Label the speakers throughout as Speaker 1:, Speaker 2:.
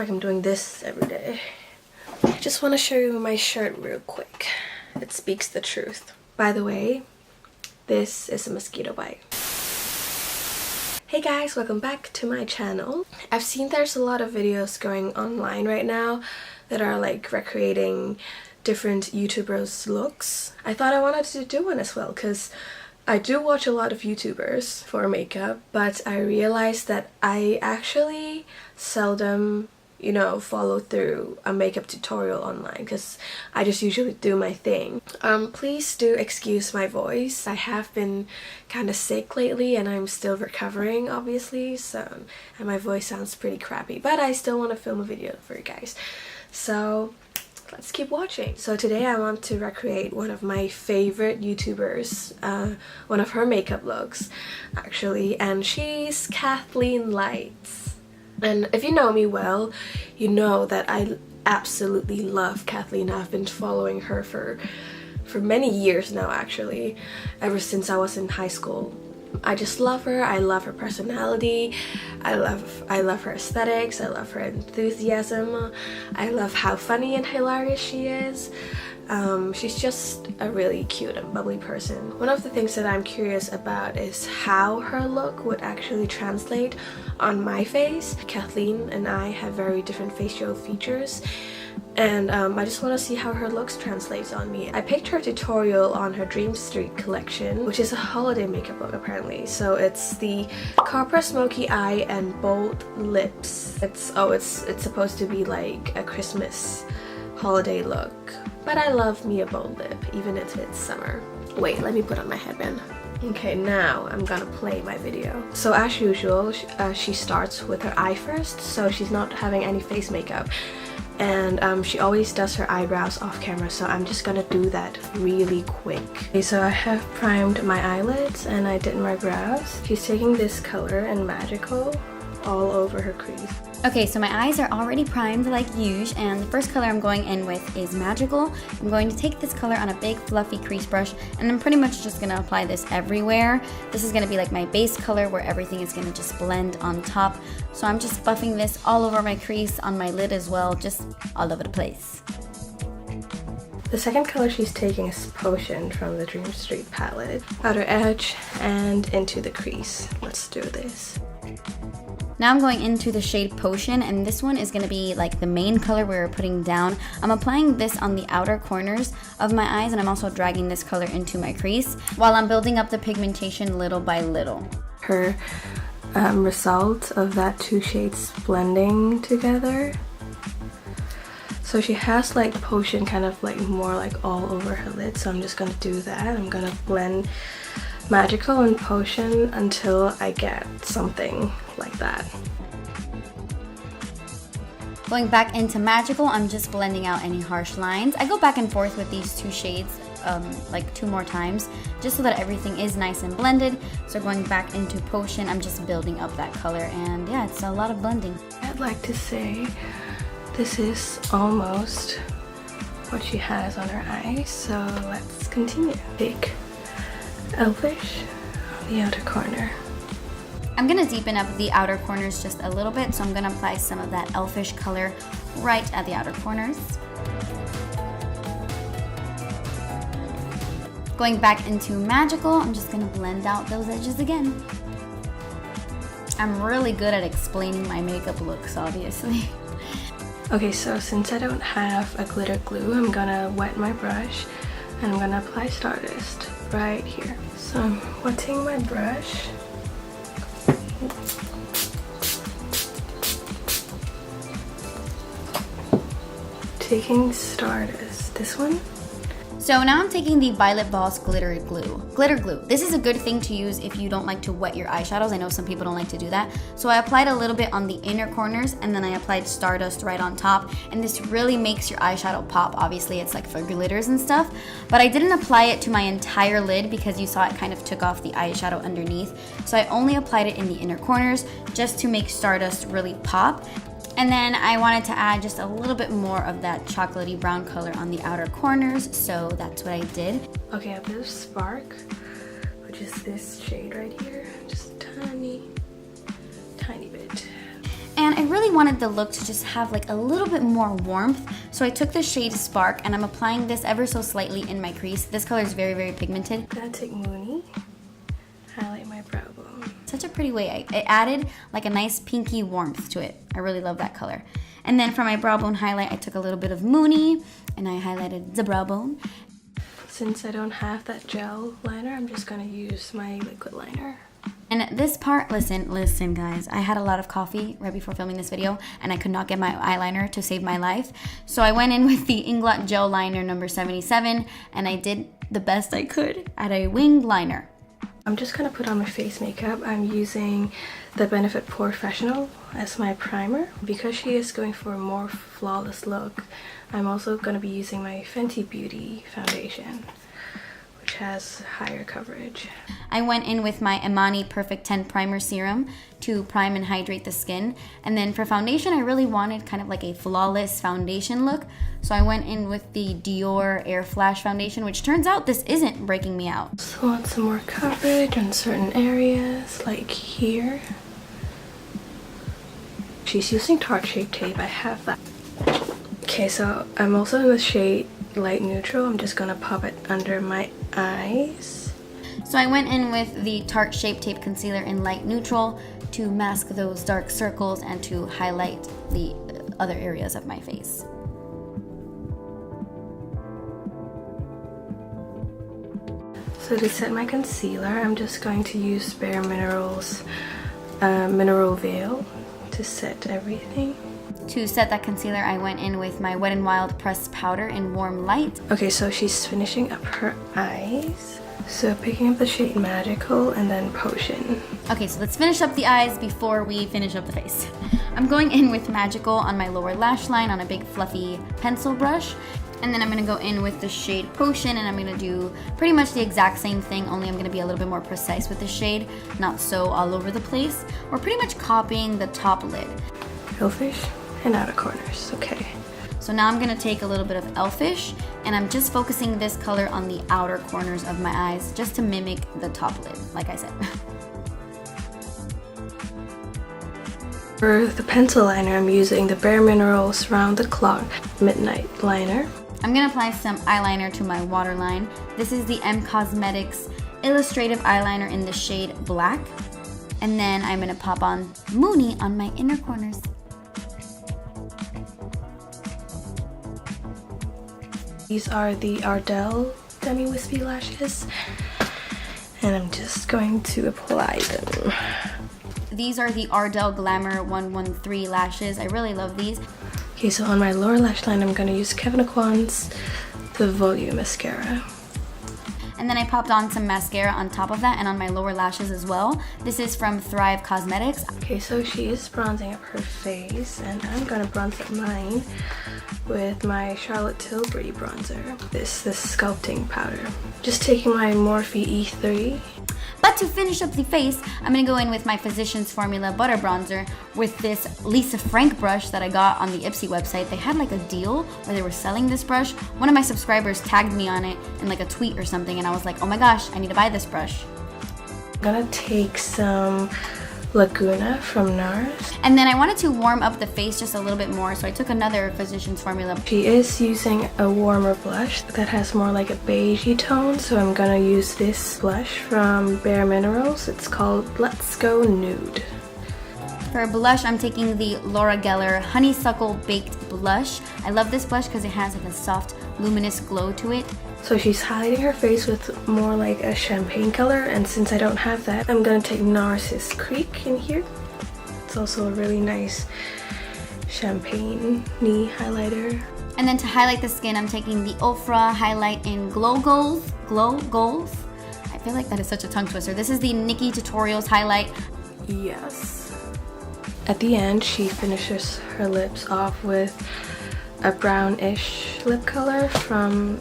Speaker 1: like I'm doing this every day. I just want to show you my shirt real quick. It speaks the truth. By the way, this is a mosquito bite. Hey guys, welcome back to my channel. I've seen there's a lot of videos going online right now that are like recreating different YouTubers' looks. I thought I wanted to do one as well because I do watch a lot of YouTubers for makeup, but I realized that I actually seldom, you know, follow through a makeup tutorial online because I just usually do my thing. Please do excuse my voice. I have been kind of sick lately and I'm still recovering, obviously, so and my voice sounds pretty crappy, but I still want to film a video for you guys. So let's keep watching. So today I want to recreate one of my favorite YouTubers, one of her makeup looks actually, and she's KathleenLights. And if you know me well, you know that I absolutely love Kathleen. I've been following her for many years now, actually, ever since I was in high school. I just love her. I love her personality. I love her aesthetics. I love her enthusiasm. I love how funny and hilarious she is. She's just a really cute and bubbly person. One of the things that I'm curious about is how her look would actually translate on my face. Kathleen and I have very different facial features, and I just want to see how her looks translates on me. I picked her tutorial on her Dream Street collection, which is a holiday makeup look apparently. So it's the Copper Smoky Eye and Bold Lips. It's supposed to be like a Christmas holiday look, but I love me a bold lip even if it's summer. Wait, let me put on my headband. Okay, now I'm gonna play my video. So as usual, she starts with her eye first, so she's not having any face makeup. And she always does her eyebrows off camera, so I'm just gonna do that really quick. Okay, so I have primed my eyelids and I did my brows. She's taking this color in Magical all over her crease.
Speaker 2: Okay, so my eyes are already primed like usual, and the first color I'm going in with is Magical. I'm going to take this color on a big fluffy crease brush, and I'm pretty much just going to apply this everywhere. This is going to be like my base color where everything is going to just blend on top. So I'm just buffing this all over my crease, on my lid as well, just all over the place.
Speaker 1: The second color she's taking is Potion from the Dream Street palette. Outer edge and into the crease. Let's do this.
Speaker 2: Now I'm going into the shade Potion, and this one is going to be like the main color we're putting down. I'm applying this on the outer corners of my eyes, and I'm also dragging this color into my crease while I'm building up the pigmentation little by little.
Speaker 1: Her result of that two shades blending together. So she has like Potion kind of like more like all over her lid, so I'm just going to do that. I'm going to blend Magical and Potion until I get something like that.
Speaker 2: Going back into Magical, I'm just blending out any harsh lines. I go back and forth with these two shades like 2 more times just so that everything is nice and blended. So going back into Potion, I'm just building up that color, and yeah, it's a lot of blending.
Speaker 1: I'd like to say this is almost what she has on her eyes, so let's continue. Big Elfish on the outer corner.
Speaker 2: I'm going to deepen up the outer corners just a little bit, so I'm going to apply some of that Elfish color right at the outer corners. Going back into Magical, I'm just going to blend out those edges again. I'm really good at explaining my makeup looks, obviously.
Speaker 1: Okay, so since I don't have a glitter glue, I'm gonna wet my brush and I'm gonna apply Stardust right here. So I'm wetting my brush. Taking Stardust, this one.
Speaker 2: So now I'm taking the Violet Boss Glitter Glue. Glitter glue. This is a good thing to use if you don't like to wet your eyeshadows. I know some people don't like to do that. So I applied a little bit on the inner corners, and then I applied Stardust right on top. And this really makes your eyeshadow pop. Obviously, it's like for glitters and stuff. But I didn't apply it to my entire lid because you saw it kind of took off the eyeshadow underneath. So I only applied it in the inner corners just to make Stardust really pop. And then I wanted to add just a little bit more of that chocolatey brown color on the outer corners, so that's what I did.
Speaker 1: Okay, I have this Spark, which is this shade right here, just a tiny bit.
Speaker 2: And And I really wanted the look to just have like a little bit more warmth. So I took the shade Spark and I'm applying this ever so slightly in my crease. This color is very, very pigmented.
Speaker 1: I'm gonna take Mooney, highlight my brow bone.
Speaker 2: Such a pretty way. It added like a nice pinky warmth to it. I really love that color. And then for my brow bone highlight, I took a little bit of Mooney and I highlighted the brow bone.
Speaker 1: Since I don't have that gel liner, I'm just gonna use my liquid liner.
Speaker 2: And this part, listen guys, I had a lot of coffee right before filming this video and I could not get my eyeliner to save my life. So I went in with the Inglot Gel Liner number 77 and I did the best I could at a winged liner.
Speaker 1: I'm just gonna put on my face makeup. I'm using the Benefit Porefessional as my primer. Because she is going for a more flawless look, I'm also gonna be using my Fenty Beauty foundation, which has higher coverage.
Speaker 2: I went in with my Imani Perfect 10 Primer Serum to prime and hydrate the skin. And then for foundation, I really wanted kind of like a flawless foundation look. So I went in with the Dior Air Flash Foundation, which turns out this isn't breaking me out.
Speaker 1: Just want some more coverage on certain areas, like here. She's using Tarte Shape Tape, I have that. Okay, so I'm also in the shade Light Neutral. I'm just gonna pop it under my eyes.
Speaker 2: So I went in with the Tarte Shape Tape Concealer in Light Neutral to mask those dark circles and to highlight the other areas of my face.
Speaker 1: So to set my concealer, I'm just going to use BareMinerals Mineral Veil to set everything.
Speaker 2: To set that concealer, I went in with my Wet n Wild Pressed Powder in Warm Light.
Speaker 1: Okay, so she's finishing up her eyes. So picking up the shade Magical and then Potion.
Speaker 2: Okay, so let's finish up the eyes before we finish up the face. I'm going in with Magical on my lower lash line on a big fluffy pencil brush. And then I'm gonna go in with the shade Potion and I'm gonna do pretty much the exact same thing, only I'm gonna be a little bit more precise with the shade, not so all over the place. We're pretty much copying the top lid.
Speaker 1: Elfish and outer corners, okay.
Speaker 2: So now I'm gonna take a little bit of Elfish and I'm just focusing this color on the outer corners of my eyes just to mimic the top lid, like I said.
Speaker 1: For the pencil liner, I'm using the BareMinerals Round the Clock Midnight Liner.
Speaker 2: I'm gonna apply some eyeliner to my waterline. This is the M Cosmetics Illustrative Eyeliner in the shade Black. And then I'm gonna pop on Mooney on my inner corners.
Speaker 1: These are the Ardell Demi Wispy lashes. And I'm just going to apply them.
Speaker 2: These are the Ardell Glamour 113 lashes. I really love these.
Speaker 1: Okay, so on my lower lash line, I'm gonna use Kevyn Aucoin's The Volume Mascara.
Speaker 2: And then I popped on some mascara on top of that and on my lower lashes as well. This is from Thrive Cosmetics.
Speaker 1: Okay, so she is bronzing up her face, and I'm gonna bronze up mine with my Charlotte Tilbury bronzer. This sculpting powder. Just taking my Morphe E3.
Speaker 2: But to finish up the face, I'm gonna go in with my Physicians Formula Butter Bronzer with this Lisa Frank brush that I got on the Ipsy website. They had like a deal where they were selling this brush. One of my subscribers tagged me on it in like a tweet or something, and I was like, oh my gosh, I need to buy this brush.
Speaker 1: I'm gonna take some Laguna from NARS.
Speaker 2: And then I wanted to warm up the face just a little bit more, so I took another Physicians Formula.
Speaker 1: She is using a warmer blush that has more like a beigey tone, so I'm gonna use this blush from BareMinerals. It's called Let's Go Nude.
Speaker 2: For blush, I'm taking the Laura Geller Honeysuckle Baked Blush. I love this blush because it has like a soft, luminous glow to it.
Speaker 1: So she's highlighting her face with more like a champagne color, and since I don't have that, I'm gonna take NARS's Crique in here. It's also a really nice champagne-y highlighter.
Speaker 2: And then to highlight the skin, I'm taking the Ofra Highlight in Glow Goals. I feel like that is such a tongue twister. This is the Nikki Tutorials highlight.
Speaker 1: Yes. At the end, she finishes her lips off with a brownish lip color from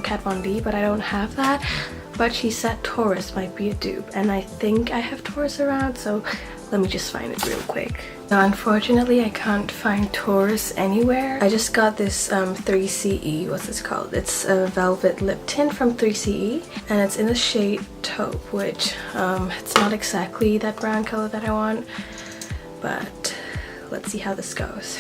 Speaker 1: Kat Von D, but I don't have that. But she said Taurus might be a dupe, and I think I have Taurus around, so let me just find it real quick. Now, unfortunately, I can't find Taurus anywhere. I just got this 3CE, what's this called? It's a velvet lip tint from 3CE, and it's in the shade Taupe, which it's not exactly that brown color that I want, but let's see how this goes.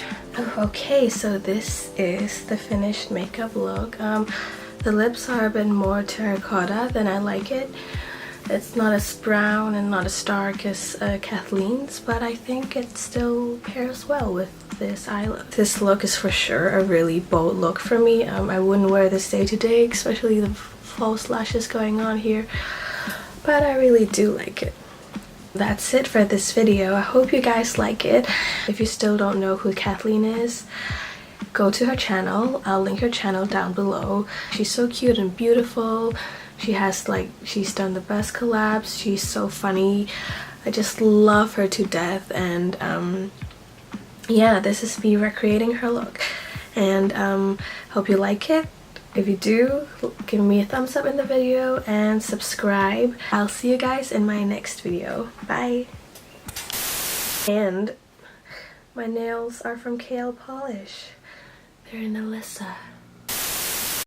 Speaker 1: Okay, so this is the finished makeup look. The lips are a bit more terracotta than I like it. It's not as brown and not as dark as Kathleen's, but I think it still pairs well with this eye look. This look is for sure a really bold look for me. I wouldn't wear this day to day, especially the false lashes going on here, but I really do like it. That's it for this video. I hope you guys like it. If you still don't know who Kathleen is, go to her channel. I'll link her channel down below. She's so cute and beautiful. She's done the best collabs. She's so funny. I just love her to death. And yeah, this is me recreating her look. And hope you like it. If you do, give me a thumbs up in the video and subscribe. I'll see you guys in my next video. Bye. And my nails are from KL Polish. They're in Alyssa.